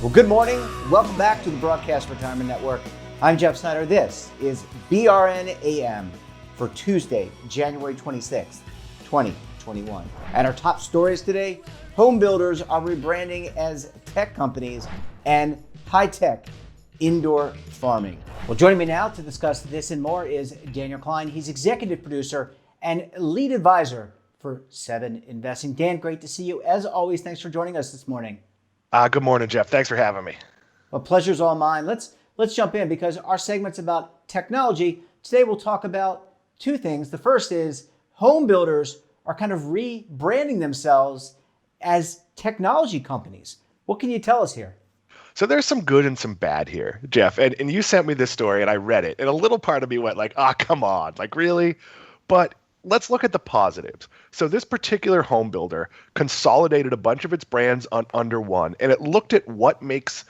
Well, good morning. Welcome back to the Broadcast Retirement Network. I'm Jeff Snyder. This is BRN AM for Tuesday, January 26th, 2021. And our top stories today, home builders are rebranding as tech companies and high-tech indoor farming. Well, joining me now to discuss this and more is Daniel Klein. He's executive producer and lead advisor for 7 Investing. Dan, great to see you. As always, thanks for joining us this morning. Good morning, Jeff. Thanks for having me. Well, pleasure's all mine. Let's jump in because our segment's about technology. Today we'll talk about 2 things. The first is home builders are kind of rebranding themselves as technology companies. What can you tell us here? So there's some good and some bad here, Jeff. And you sent me this story and I read it. And a little part of me went like, come on, like really? But let's look at the positives. So this particular home builder consolidated a bunch of its brands under one, and it looked at what makes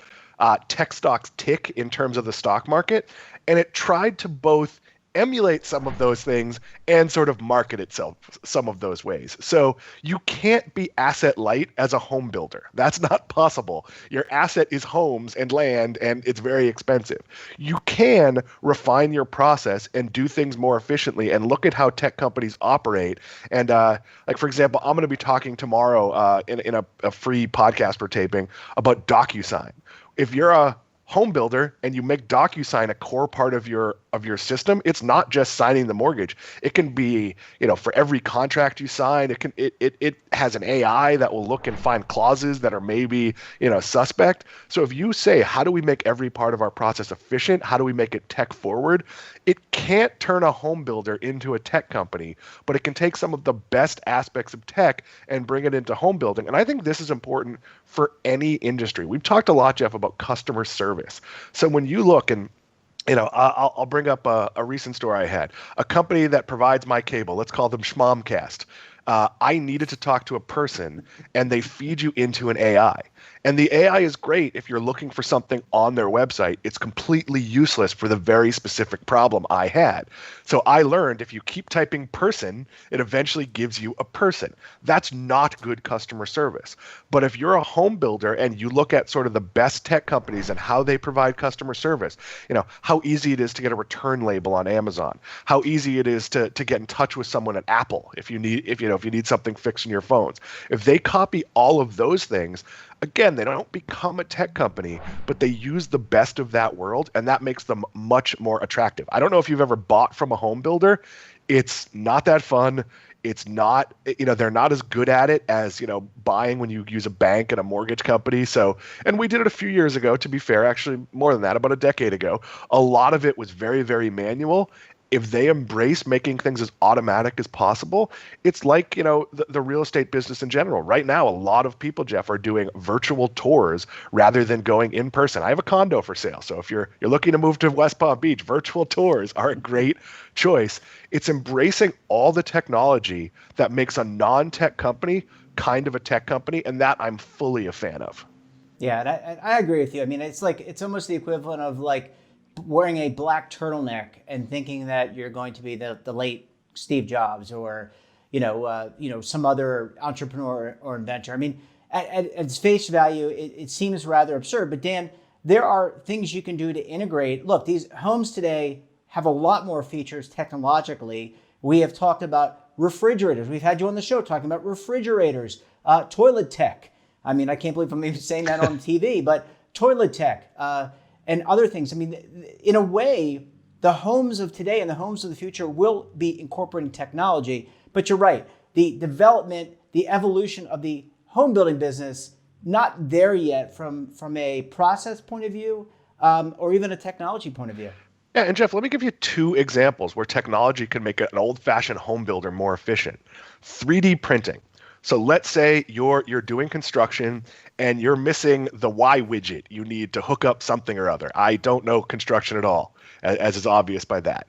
tech stocks tick in terms of the stock market, and it tried to both emulate some of those things and sort of market itself some of those ways. So you can't be asset light as a home builder. That's not possible. Your asset is homes and land, and it's very expensive. You can refine your process and do things more efficiently and look at how tech companies operate. And like, for example, I'm going to be talking tomorrow in a free podcast we're taping about DocuSign. If you're a home builder and you make DocuSign a core part of your system, it's not just signing the mortgage. It can be, for every contract you sign, it has an AI that will look and find clauses that are maybe, suspect. So if you say, how do we make every part of our process efficient? How do we make it tech forward? It can't turn a home builder into a tech company, but it can take some of the best aspects of tech and bring it into home building. And I think this is important for any industry. We've talked a lot, Jeff, about customer service. So when you look and I'll bring up a recent story I had. A company that provides my cable, let's call them Schmomcast. I needed to talk to a person, and they feed you into an AI. And the AI is great if you're looking for something on their website. It's completely useless for the very specific problem I had. So I learned if you keep typing person, it eventually gives you a person. That's not good customer service. But if you're a home builder and you look at sort of the best tech companies and how they provide customer service, how easy it is to get a return label on Amazon, how easy it is to get in touch with someone at Apple if you need something fixed in your phones. If they copy all of those things, again, they don't become a tech company, but they use the best of that world, and that makes them much more attractive. I don't know if you've ever bought from a home builder. It's not that fun. It's not, they're not as good at it as, buying when you use a bank and a mortgage company. So, and we did it a few years ago, to be fair, actually more than that, about a decade ago. A lot of it was very, very manual. If they embrace making things as automatic as possible, it's like, the real estate business in general. Right now, a lot of people, Jeff, are doing virtual tours rather than going in person. I have a condo for sale. So if you're looking to move to West Palm Beach, virtual tours are a great choice. It's embracing all the technology that makes a non-tech company kind of a tech company, and that I'm fully a fan of. Yeah, and I agree with you. I mean, it's almost the equivalent of like wearing a black turtleneck and thinking that you're going to be the late Steve Jobs or, some other entrepreneur or inventor. I mean, at its face value, it seems rather absurd. But Dan, there are things you can do to integrate. Look, these homes today have a lot more features technologically. We have talked about refrigerators. We've had you on the show talking about refrigerators, toilet tech. I mean, I can't believe I'm even saying that on TV, but toilet tech. And other things. I mean, in a way, the homes of today and the homes of the future will be incorporating technology. But you're right. The development, the evolution of the home building business, not there yet from a process point of view or even a technology point of view. Yeah, and Jeff, let me give you 2 examples where technology can make an old-fashioned home builder more efficient. 3D printing. So let's say you're doing construction and you're missing the Y widget you need to hook up something or other. I don't know construction at all, as is obvious by that.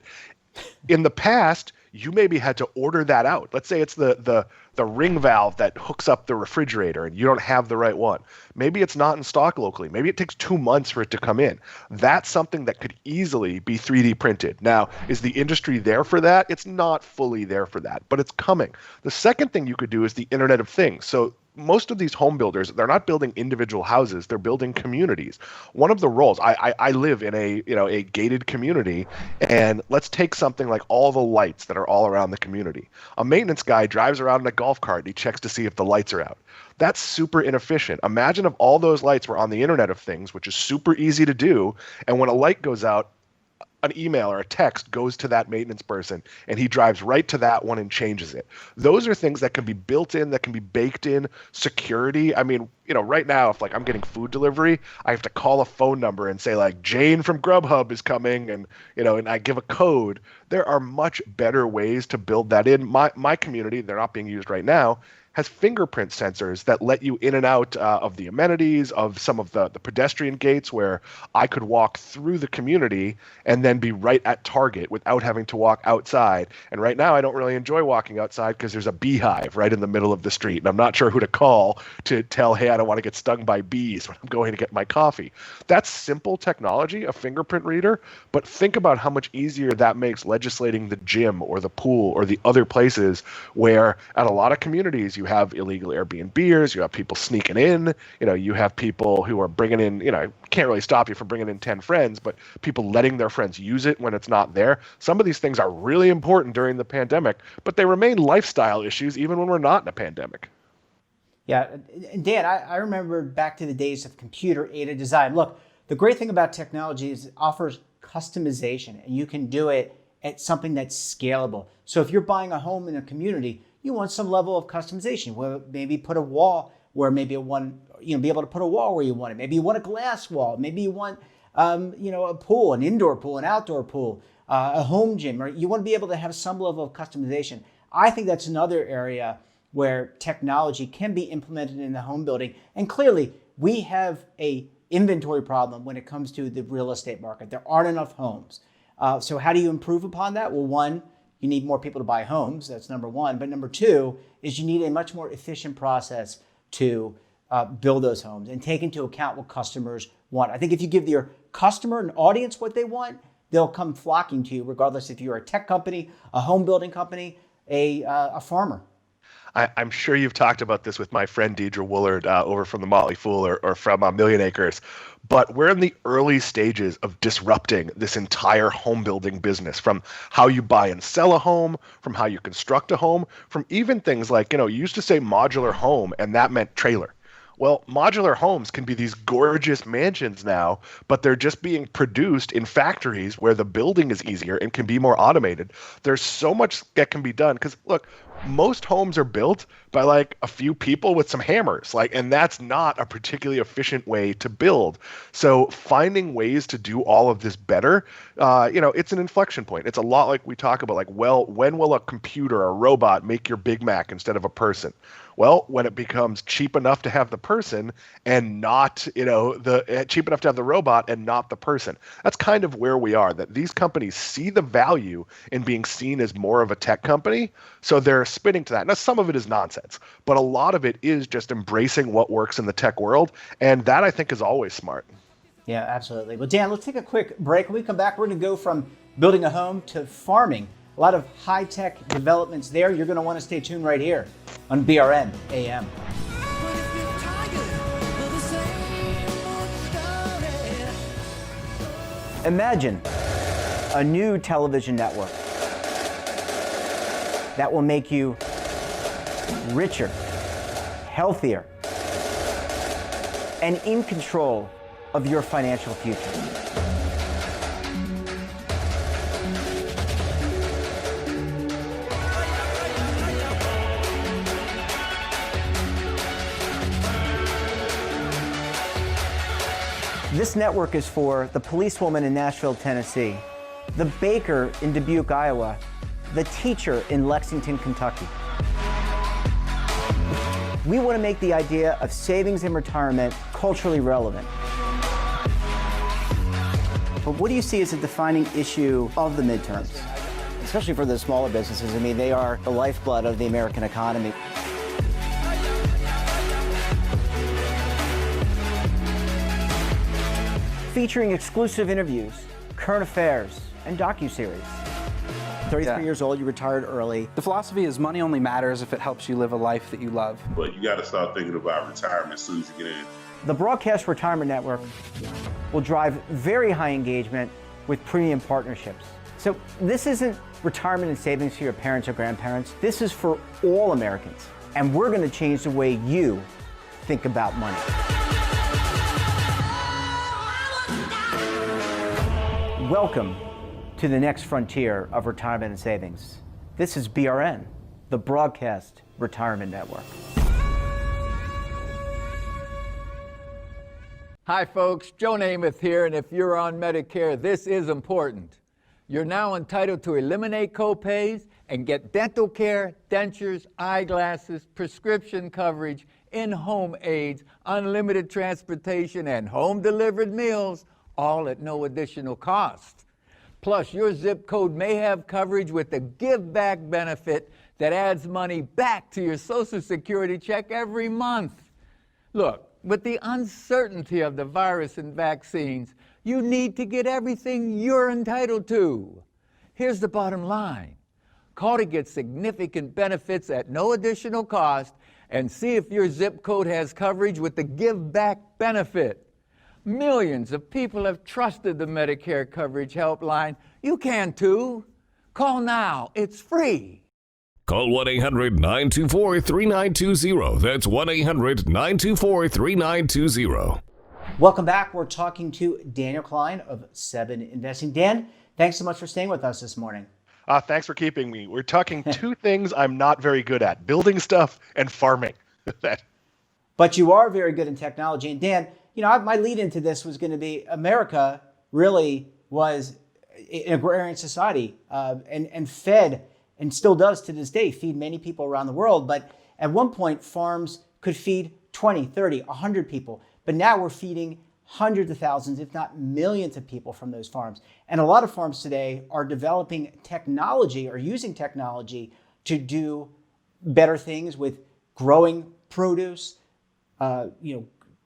In the past, you maybe had to order that out. Let's say it's the ring valve that hooks up the refrigerator and you don't have the right one. Maybe it's not in stock locally. Maybe it takes 2 months for it to come in. That's something that could easily be 3D printed. Now, is the industry there for that? It's not fully there for that, but it's coming. The second thing you could do is the Internet of Things. So most of these home builders, they're not building individual houses, they're building communities. One of the roles, I live in a gated community, and let's take something like all the lights that are all around the community. A maintenance guy drives around in a golf cart and he checks to see if the lights are out. That's super inefficient. Imagine if all those lights were on the Internet of Things, which is super easy to do, and when a light goes out, an email or a text goes to that maintenance person and he drives right to that one and changes it. Those are things that can be built in, that can be baked in. Security. I mean, right now, if like I'm getting food delivery, I have to call a phone number and say like Jane from Grubhub is coming, and and I give a code. There are much better ways to build that in. My community, they're not being used right now, has fingerprint sensors that let you in and out of the amenities, of some of the pedestrian gates, where I could walk through the community and then be right at Target without having to walk outside. And right now I don't really enjoy walking outside because there's a beehive right in the middle of the street, and I'm not sure who to call to tell, hey, I don't want to get stung by bees when I'm going to get my coffee. That's simple technology, a fingerprint reader, but think about how much easier that makes legislating the gym or the pool or the other places where at a lot of communities you have illegal Airbnbers, you have people sneaking in, you have people who are bringing in, can't really stop you from bringing in 10 friends, but people letting their friends use it when it's not there. Some of these things are really important during the pandemic, but they remain lifestyle issues even when we're not in a pandemic. Yeah, Dan, I remember back to the days of computer-aided design. Look, the great thing about technology is it offers customization, and you can do it at something that's scalable. So if you're buying a home in a community, you want some level of customization, where maybe put a wall where maybe be able to put a wall where you want it. Maybe you want a glass wall. Maybe you want, a pool, an indoor pool, an outdoor pool, a home gym, or you want to be able to have some level of customization. I think that's another area where technology can be implemented in the home building. And clearly, we have a inventory problem when it comes to the real estate market. There aren't enough homes. So how do you improve upon that? Well, one, you need more people to buy homes. That's number one. But number two is you need a much more efficient process to build those homes and take into account what customers want. I think if you give your customer and audience what they want, they'll come flocking to you, regardless if you're a tech company, a home building company, a farmer. I'm sure you've talked about this with my friend Deidre Woolard over from the Motley Fool or from Million Acres, but we're in the early stages of disrupting this entire home building business, from how you buy and sell a home, from how you construct a home, from even things like, you used to say modular home, and that meant trailer. Well, modular homes can be these gorgeous mansions now, but they're just being produced in factories where the building is easier and can be more automated. There's so much that can be done because, look, most homes are built by like a few people with some hammers, and that's not a particularly efficient way to build. So finding ways to do all of this better, it's an inflection point. It's a lot like we talk about, when will a computer, a robot make your Big Mac instead of a person? Well, when it becomes cheap enough to have the person and not, cheap enough to have the robot and not the person. That's kind of where we are, that these companies see the value in being seen as more of a tech company. So they're spinning to that. Now, some of it is nonsense, but a lot of it is just embracing what works in the tech world. And that, I think, is always smart. Yeah, absolutely. Well, Dan, let's take a quick break. When we come back, we're going to go from building a home to farming. A lot of high-tech developments there. You're going to want to stay tuned right here on BRN AM. Imagine a new television network that will make you richer, healthier, and in control of your financial future. This network is for the policewoman in Nashville, Tennessee, the baker in Dubuque, Iowa, the teacher in Lexington, Kentucky. We want to make the idea of savings and retirement culturally relevant. But what do you see as a defining issue of the midterms, especially for the smaller businesses? I mean, they are the lifeblood of the American economy. Featuring exclusive interviews, current affairs, and docuseries. 33 years old, you retired early. The philosophy is money only matters if it helps you live a life that you love. But you got to start thinking about retirement as soon as you get in. The Broadcast Retirement Network will drive very high engagement with premium partnerships. So this isn't retirement and savings for your parents or grandparents. This is for all Americans. And we're going to change the way you think about money. Welcome to the next frontier of retirement and savings. This is BRN, the Broadcast Retirement Network. Hi folks, Joe Namath here, and if you're on Medicare, this is important. You're now entitled to eliminate copays and get dental care, dentures, eyeglasses, prescription coverage, in-home aids, unlimited transportation, and home-delivered meals, all at no additional cost. Plus, your zip code may have coverage with the Give Back benefit that adds money back to your Social Security check every month. Look, with the uncertainty of the virus and vaccines, you need to get everything you're entitled to. Here's the bottom line. Call to get significant benefits at no additional cost and see if your zip code has coverage with the Give Back benefit. Millions of people have trusted the Medicare Coverage Helpline. You can too. Call now. It's free. Call 1-800-924-3920. That's 1-800-924-3920. Welcome back. We're talking to Daniel Klein of 7 Investing. Dan, thanks so much for staying with us this morning. Thanks for keeping me. We're talking two things I'm not very good at: building stuff and farming. But you are very good in technology. And Dan, you know, my lead into this was going to be America really was an agrarian society and fed, and still does to this day, feed many people around the world. But at one point, farms could feed 20, 30, 100 people. But now we're feeding hundreds of thousands, if not millions of people from those farms. And a lot of farms today are developing technology or using technology to do better things with growing produce,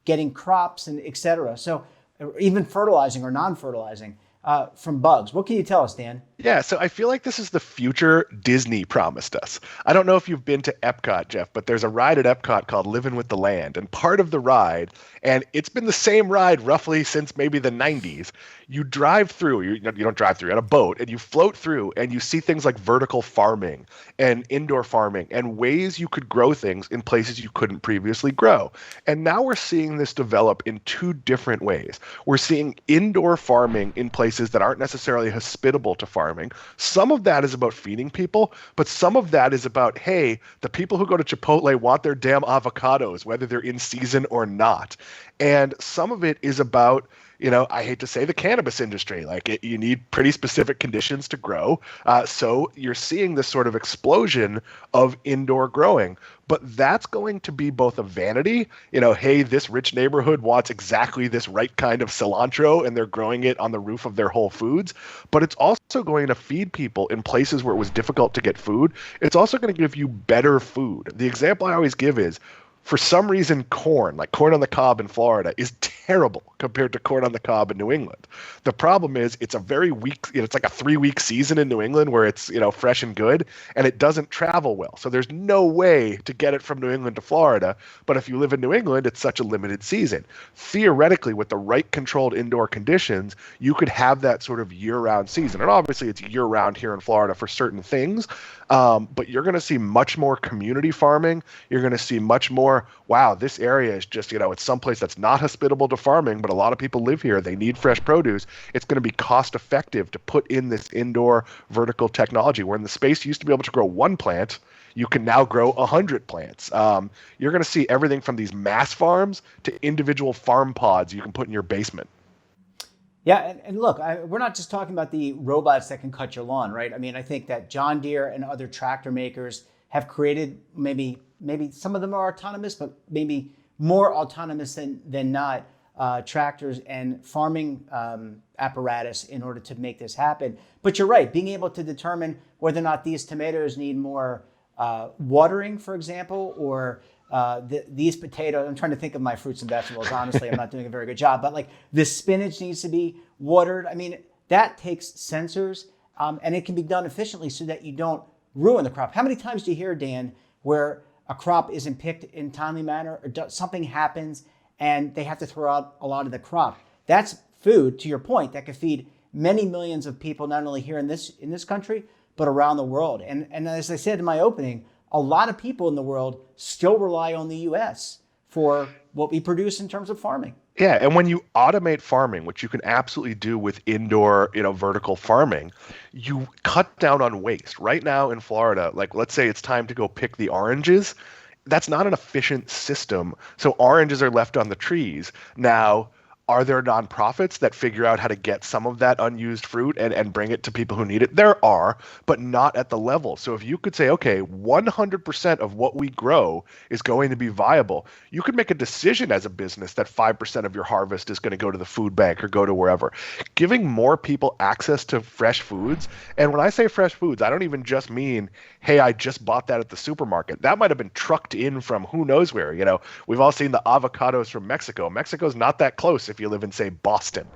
getting crops and et cetera. So even fertilizing or non-fertilizing from bugs. What can you tell us, Dan? Yeah, so I feel like this is the future Disney promised us. I don't know if you've been to Epcot, Jeff, but there's a ride at Epcot called Living with the Land. And part of the ride, and it's been the same ride roughly since maybe the 90s, you drive through, you don't drive through, on a boat, and you float through and you see things like vertical farming and indoor farming and ways you could grow things in places you couldn't previously grow. And now we're seeing this develop in two different ways. We're seeing indoor farming in places that aren't necessarily hospitable to farming. Some of that is about feeding people, but some of that is about, hey, the people who go to Chipotle want their damn avocados, whether they're in season or not. And some of it is about, I hate to say, the cannabis industry. You need pretty specific conditions to grow. So you're seeing this sort of explosion of indoor growing. But that's going to be both a vanity, hey, this rich neighborhood wants exactly this right kind of cilantro and they're growing it on the roof of their Whole Foods. But it's also going to feed people in places where it was difficult to get food. It's also going to give you better food. The example I always give is, for some reason, corn, like corn on the cob in Florida, is terrible compared to corn on the cob in New England. The problem is it's a very weak, it's like a 3-week season in New England where it's, fresh and good, and it doesn't travel well. So there's no way to get it from New England to Florida. But if you live in New England, it's such a limited season. Theoretically, with the right controlled indoor conditions, you could have that sort of year-round season. And obviously it's year-round here in Florida for certain things. But you're going to see much more community farming. You're going to see much more, wow, this area is just, it's someplace that's not hospitable to farming, but a lot of people live here. They need fresh produce. It's going to be cost effective to put in this indoor vertical technology, where in the space you used to be able to grow one plant, you can now grow 100 plants. You're going to see everything from these mass farms to individual farm pods you can put in your basement. Yeah, and look, we're not just talking about the robots that can cut your lawn, right? I mean, I think that John Deere and other tractor makers have created, maybe some of them are autonomous, but maybe more autonomous than not, tractors and farming apparatus in order to make this happen. But you're right, being able to determine whether or not these tomatoes need more watering, for example, or these potatoes, I'm trying to think of my fruits and vegetables. Honestly, I'm not doing a very good job, but like the spinach needs to be watered. I mean, that takes sensors and it can be done efficiently so that you don't ruin the crop. How many times do you hear, Dan, where a crop isn't picked in timely manner, or something happens and they have to throw out a lot of the crop? That's food, to your point, that could feed many millions of people, not only here in this country, but around the world. And as I said in my opening, a lot of people in the world still rely on the U.S. for what we produce in terms of farming. Yeah, and when you automate farming, which you can absolutely do with indoor, vertical farming, you cut down on waste. Right now in Florida, like let's say it's time to go pick the oranges, that's not an efficient system. So oranges are left on the trees. Now, are there nonprofits that figure out how to get some of that unused fruit and bring it to people who need it? There are, but not at the level. So if you could say, okay, 100% of what we grow is going to be viable, you could make a decision as a business that 5% of your harvest is going to go to the food bank or go to wherever. Giving more people access to fresh foods. And when I say fresh foods, I don't even just mean, hey, I just bought that at the supermarket. That might have been trucked in from who knows where. We've all seen the avocados from Mexico. Mexico's not that close if you live in, say, Boston,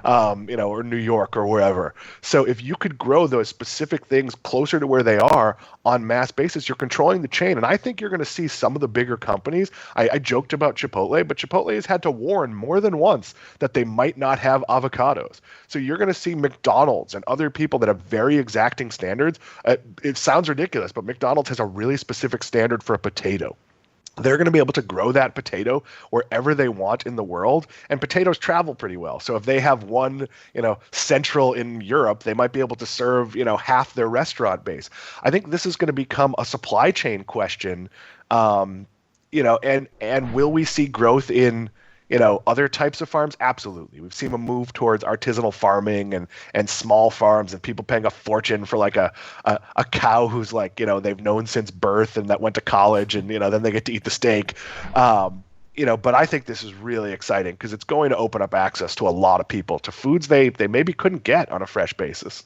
or New York or wherever. So if you could grow those specific things closer to where they are on mass basis, you're controlling the chain. And I think you're going to see some of the bigger companies. I joked about Chipotle, but Chipotle has had to warn more than once that they might not have avocados. So you're going to see McDonald's and other people that have very exacting standards. It sounds ridiculous, but McDonald's has a really specific standard for a potato. They're going to be able to grow that potato wherever they want in the world, and potatoes travel pretty well. So if they have one, central in Europe, they might be able to serve, half their restaurant base. I think this is going to become a supply chain question, and will we see growth in other types of farms? Absolutely. We've seen a move towards artisanal farming and small farms, and people paying a fortune for like a cow who's like, they've known since birth and that went to college, and, then they get to eat the steak. But I think this is really exciting because it's going to open up access to a lot of people to foods they maybe couldn't get on a fresh basis.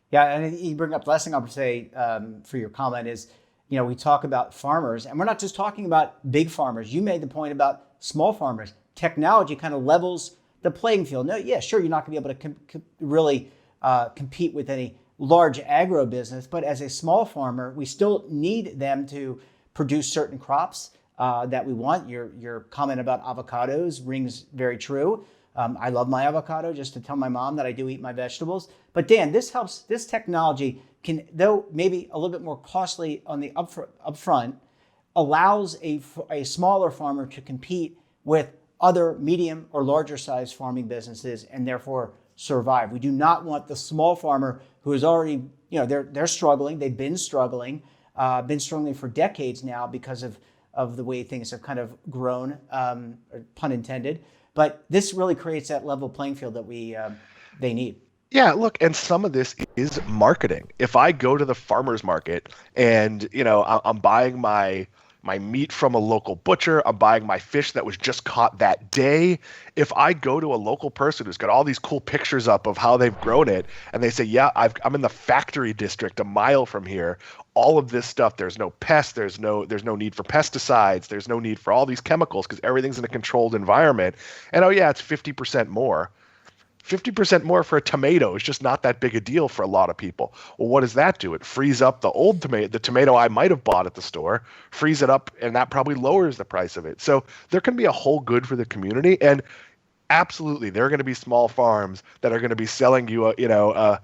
Yeah, and you bring up the last thing I'll say for your comment is, we talk about farmers, and we're not just talking about big farmers. You made the point about small farmers. Technology kind of levels the playing field. No, yeah, sure, you're not going to be able to really compete with any large agro business, but as a small farmer, we still need them to produce certain crops that we want. Your comment about avocados rings very true. I love my avocado, just to tell my mom that I do eat my vegetables. But Dan, this helps. This technology can, though maybe a little bit more costly on the upfront, allows a smaller farmer to compete with other medium or larger size farming businesses and therefore survive. We do not want the small farmer who is already, they're struggling. They've been struggling for decades now because of the way things have kind of grown, pun intended. But this really creates that level playing field that they need. Yeah, look, and some of this is marketing. If I go to the farmer's market and, I'm buying my meat from a local butcher, I'm buying my fish that was just caught that day. If I go to a local person who's got all these cool pictures up of how they've grown it, and they say, yeah, I'm in the factory district a mile from here, all of this stuff, there's no pests, there's no need for pesticides, there's no need for all these chemicals because everything's in a controlled environment. And it's 50% more. 50% more for a tomato is just not that big a deal for a lot of people. Well, what does that do? It frees up the old tomato, the tomato I might have bought at the store, frees it up, and that probably lowers the price of it. So there can be a whole good for the community. And absolutely, there are going to be small farms that are going to be selling you a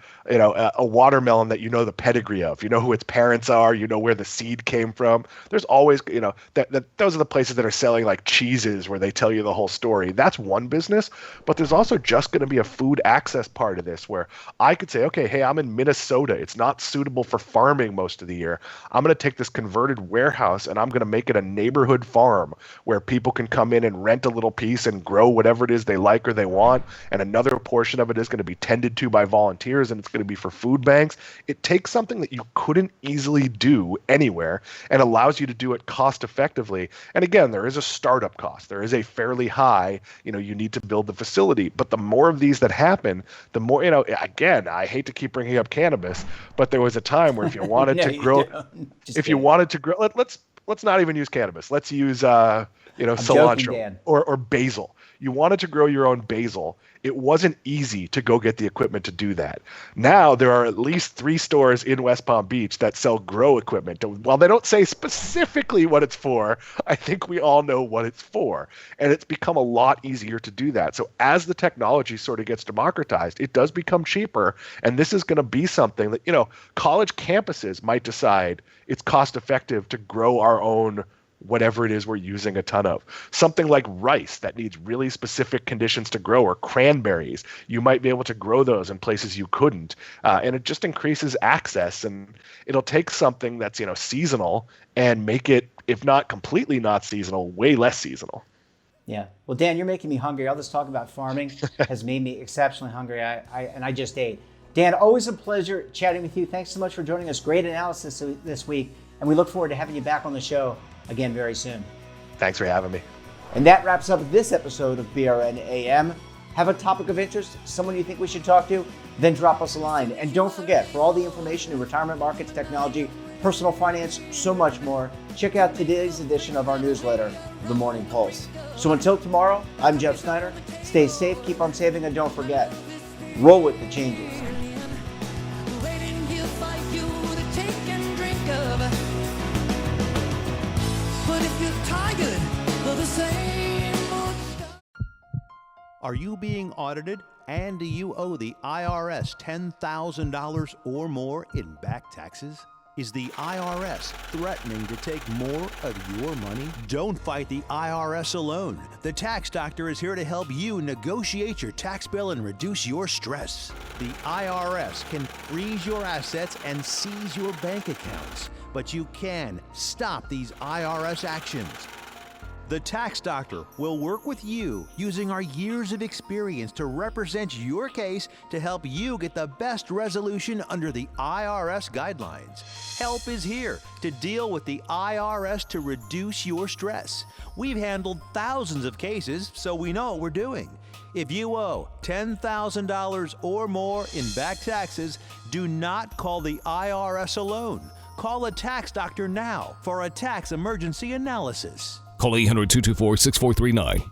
watermelon that the pedigree of, who its parents are, where the seed came from. There's always, those are the places that are selling like cheeses where they tell you the whole story. That's one business, but there's also just going to be a food access part of this where I could say, okay, hey, I'm in Minnesota. It's not suitable for farming most of the year. I'm going to take this converted warehouse and I'm going to make it a neighborhood farm where people can come in and rent a little piece and grow whatever it is they like or they want, and another portion of it is going to be tended to by volunteers and it's going to be for food banks. It takes something that you couldn't easily do anywhere and allows you to do it cost effectively. And again, there is a startup cost. There is a fairly high, you need to build the facility, but the more of these that happen, the more, again, I hate to keep bringing up cannabis, but there was a time where if you wanted to grow, let's not even use cannabis. Let's use, cilantro or basil. you wanted to grow your own basil, it wasn't easy to go get the equipment to do that. Now there are at least 3 stores in West Palm Beach that sell grow equipment. While they don't say specifically what it's for, I think we all know what it's for. And it's become a lot easier to do that. So as the technology sort of gets democratized, it does become cheaper. And this is going to be something that, college campuses might decide it's cost effective to grow our own whatever it is we're using a ton of. Something like rice that needs really specific conditions to grow, or cranberries. You might be able to grow those in places you couldn't. And it just increases access, and it'll take something that's, seasonal and make it, if not completely not seasonal, way less seasonal. Yeah. Well, Dan, you're making me hungry. All this talk about farming has made me exceptionally hungry. I just ate. Dan, always a pleasure chatting with you. Thanks so much for joining us. Great analysis this week. And we look forward to having you back on the show again very soon. Thanks for having me. And that wraps up this episode of BRN AM. Have a topic of interest, someone you think we should talk to? Then drop us a line. And don't forget, for all the information in retirement markets, technology, personal finance, so much more, check out today's edition of our newsletter, The Morning Pulse. So until tomorrow, I'm Jeff Snyder. Stay safe, keep on saving, and don't forget, roll with the changes. Are you being audited, and do you owe the IRS $10,000 or more in back taxes? Is the IRS threatening to take more of your money? Don't fight the IRS alone. The Tax Doctor is here to help you negotiate your tax bill and reduce your stress. The IRS can freeze your assets and seize your bank accounts, but you can stop these IRS actions. The Tax Doctor will work with you using our years of experience to represent your case to help you get the best resolution under the IRS guidelines. Help is here to deal with the IRS to reduce your stress. We've handled thousands of cases, so we know what we're doing. If you owe $10,000 or more in back taxes, do not call the IRS alone. Call a Tax Doctor now for a tax emergency analysis. Call 800-224-6439.